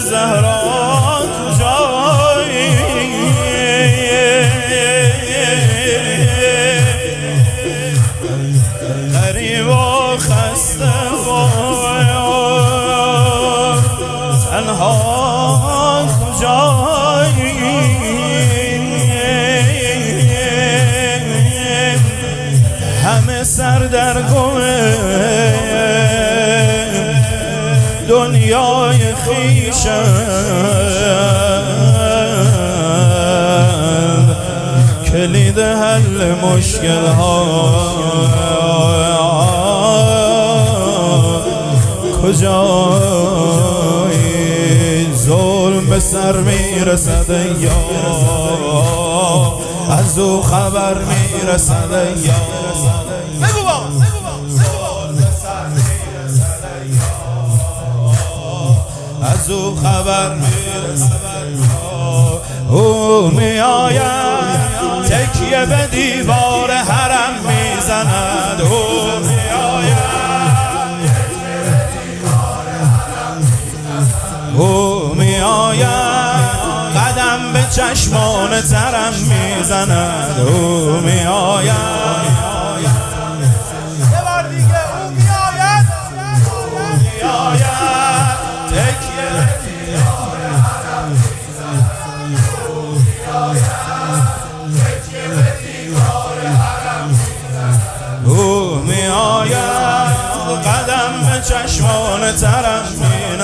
زهرا کجایی غریب و خسته تنها کجایی همه سردرگمه دنیای خویشم کلید حل مشکل ها کجایی ظلم به سر میرسد یا از او خبر میرسد یا از او خبر میرسد او میآید تکیه به دیوار حرم میزند او او میآید قدم به چشمان ترم میزند او میآید یه بار دیگه او میآید تکیه به دیوار حرم میزند او میآید قدم به چشمان ترم میزند